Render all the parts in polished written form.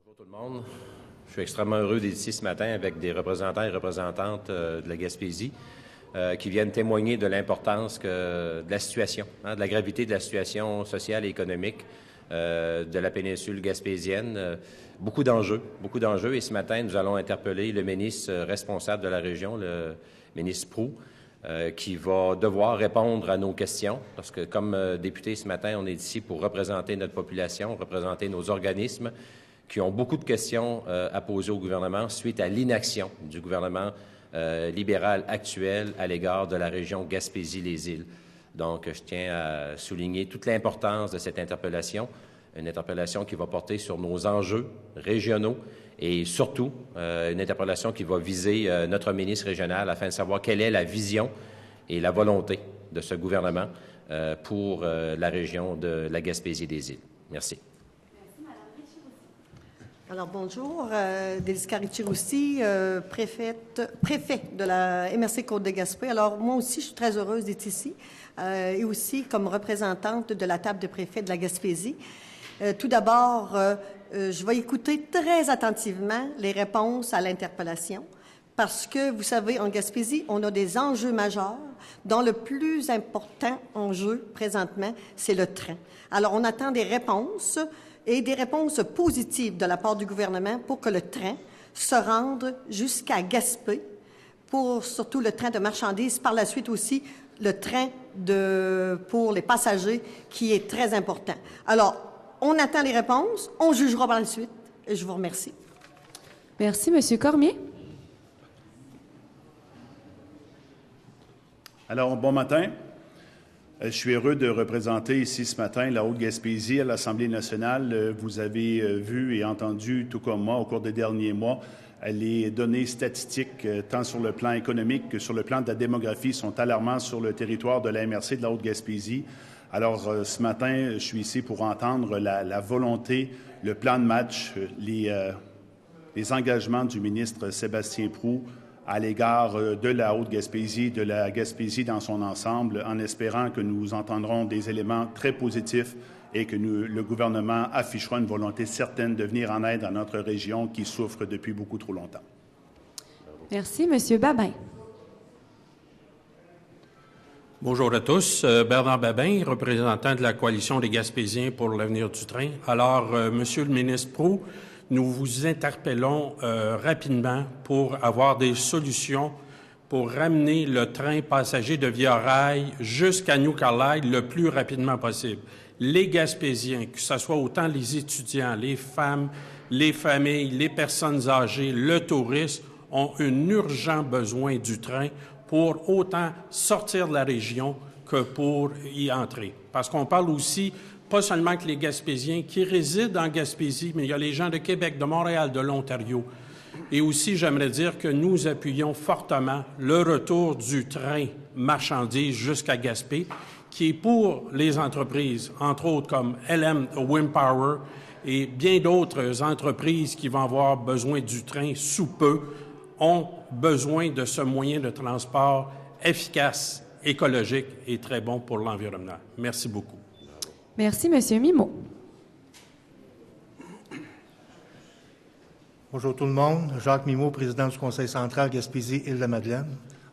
Bonjour tout le monde. Je suis extrêmement heureux d'être ici ce matin avec des représentants et représentantes de la Gaspésie qui viennent témoigner de l'importance de la situation, de la gravité de la situation sociale et économique de la péninsule gaspésienne. Beaucoup d'enjeux. Et ce matin, nous allons interpeller le ministre responsable de la région, le ministre Proulx, qui va devoir répondre à nos questions, parce que comme député ce matin, on est ici pour représenter notre population, représenter nos organismes, qui ont beaucoup de questions à poser au gouvernement suite à l'inaction du gouvernement libéral actuel à l'égard de la région Gaspésie-les-Îles. Donc, je tiens à souligner toute l'importance de cette interpellation, une interpellation qui va porter sur nos enjeux régionaux et surtout une interpellation qui va viser notre ministre régional afin de savoir quelle est la vision et la volonté de ce gouvernement pour la région de la Gaspésie-des-Îles. Merci. Alors, bonjour, Déliska Ricci-Roussy, préfet de la MRC Côte-de-Gaspé. Alors, moi aussi, je suis très heureuse d'être ici et aussi comme représentante de la table de préfets de la Gaspésie. Tout d'abord, je vais écouter très attentivement les réponses à l'interpellation parce que, vous savez, en Gaspésie, on a des enjeux majeurs dont le plus important enjeu présentement, c'est le train. Alors, on attend des réponses et des réponses positives de la part du gouvernement pour que le train se rende jusqu'à Gaspé, pour surtout le train de marchandises, par la suite aussi le train pour les passagers qui est très important. Alors, on attend les réponses, on jugera par la suite et je vous remercie. Merci. Monsieur Cormier. Alors, bon matin. Je suis heureux de représenter ici ce matin la Haute-Gaspésie à l'Assemblée nationale. Vous avez vu et entendu, tout comme moi, au cours des derniers mois, les données statistiques, tant sur le plan économique que sur le plan de la démographie, sont alarmantes sur le territoire de la MRC de la Haute-Gaspésie. Alors, ce matin, je suis ici pour entendre la volonté, le plan de match, les engagements du ministre Sébastien Proulx à l'égard de la Haute-Gaspésie, de la Gaspésie dans son ensemble, en espérant que nous entendrons des éléments très positifs et que le gouvernement affichera une volonté certaine de venir en aide à notre région qui souffre depuis beaucoup trop longtemps. Merci. Monsieur Babin. Bonjour à tous. Bernard Babin, représentant de la Coalition des Gaspésiens pour l'avenir du train. Alors, Monsieur le ministre Proulx, nous vous interpellons rapidement pour avoir des solutions pour ramener le train passager de Via Rail jusqu'à New Carlisle le plus rapidement possible. Les Gaspésiens, que ce soit autant les étudiants, les femmes, les familles, les personnes âgées, le tourisme, ont un urgent besoin du train pour autant sortir de la région que pour y entrer. Parce qu'on parle aussi pas seulement que les Gaspésiens qui résident en Gaspésie, mais il y a les gens de Québec, de Montréal, de l'Ontario. Et aussi, j'aimerais dire que nous appuyons fortement le retour du train marchandises jusqu'à Gaspé, qui est pour les entreprises, entre autres comme LM Wimpower et bien d'autres entreprises qui vont avoir besoin du train sous peu, ont besoin de ce moyen de transport efficace, écologique et très bon pour l'environnement. Merci beaucoup. Merci. Monsieur Mimeau. Bonjour tout le monde. Jacques Mimeau, président du Conseil central Gaspésie-Île-de-la-Madeleine.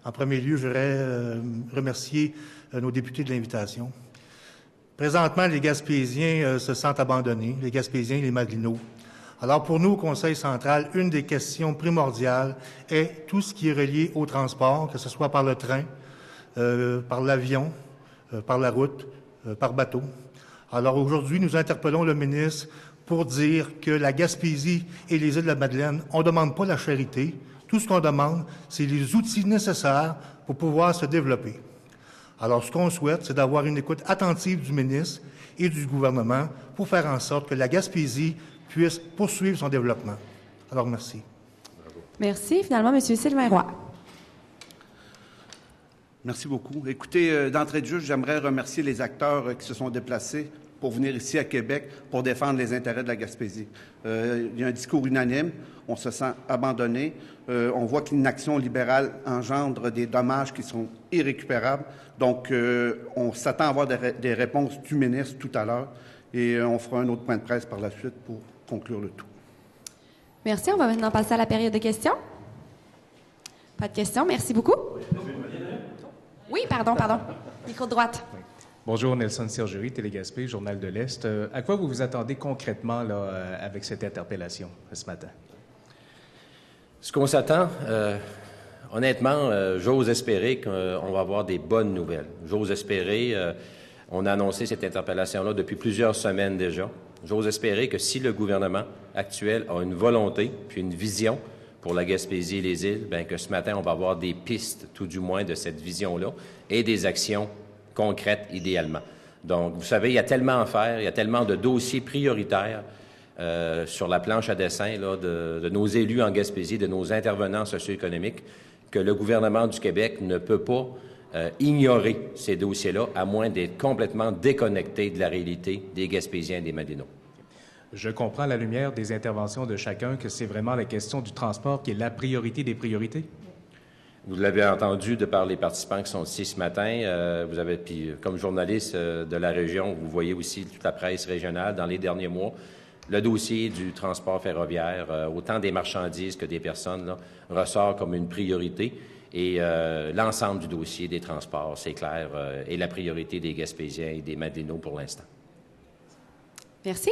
En premier lieu, je voudrais remercier nos députés de l'invitation. Présentement, les Gaspésiens se sentent abandonnés, les Gaspésiens et les Madelinots. Alors, pour nous, au Conseil central, une des questions primordiales est tout ce qui est relié au transport, que ce soit par le train, par l'avion, par la route, par bateau. Alors, aujourd'hui, nous interpellons le ministre pour dire que la Gaspésie et les îles de la Madeleine, on ne demande pas la charité. Tout ce qu'on demande, c'est les outils nécessaires pour pouvoir se développer. Alors, ce qu'on souhaite, c'est d'avoir une écoute attentive du ministre et du gouvernement pour faire en sorte que la Gaspésie puisse poursuivre son développement. Alors, merci. Merci. Finalement, M. Sylvain Roy. Merci beaucoup. Écoutez, d'entrée de jeu, j'aimerais remercier les acteurs qui se sont déplacés pour venir ici à Québec pour défendre les intérêts de la Gaspésie. Il y a un discours unanime, on se sent abandonné, on voit que l'inaction libérale engendre des dommages qui sont irrécupérables. Donc, on s'attend à avoir des réponses du ministre tout à l'heure et on fera un autre point de presse par la suite pour conclure le tout. Merci. On va maintenant passer à la période de questions. Pas de questions. Merci beaucoup. Oui, pardon. Micro de droite. Oui. Bonjour, Nelson Sergerie, Télé-Gaspé, Journal de l'Est. À quoi vous vous attendez concrètement là, avec cette interpellation ce matin? Ce qu'on s'attend, honnêtement, j'ose espérer qu'on va avoir des bonnes nouvelles. J'ose espérer, on a annoncé cette interpellation-là depuis plusieurs semaines déjà. J'ose espérer que si le gouvernement actuel a une volonté puis une vision pour la Gaspésie et les îles, bien que ce matin, on va avoir des pistes, tout du moins, de cette vision-là et des actions concrètes, idéalement. Donc, vous savez, il y a tellement à faire, il y a tellement de dossiers prioritaires sur la planche à dessin là, de nos élus en Gaspésie, de nos intervenants socio-économiques, que le gouvernement du Québec ne peut pas ignorer ces dossiers-là, à moins d'être complètement déconnecté de la réalité des Gaspésiens et des Madénots. Je comprends à la lumière des interventions de chacun que c'est vraiment la question du transport qui est la priorité des priorités. Vous l'avez entendu de par les participants qui sont ici ce matin. Vous avez, puis comme journaliste de la région, vous voyez aussi toute la presse régionale dans les derniers mois. Le dossier du transport ferroviaire, autant des marchandises que des personnes, là, ressort comme une priorité. Et l'ensemble du dossier des transports, c'est clair, est la priorité des Gaspésiens et des Madénots pour l'instant. Merci.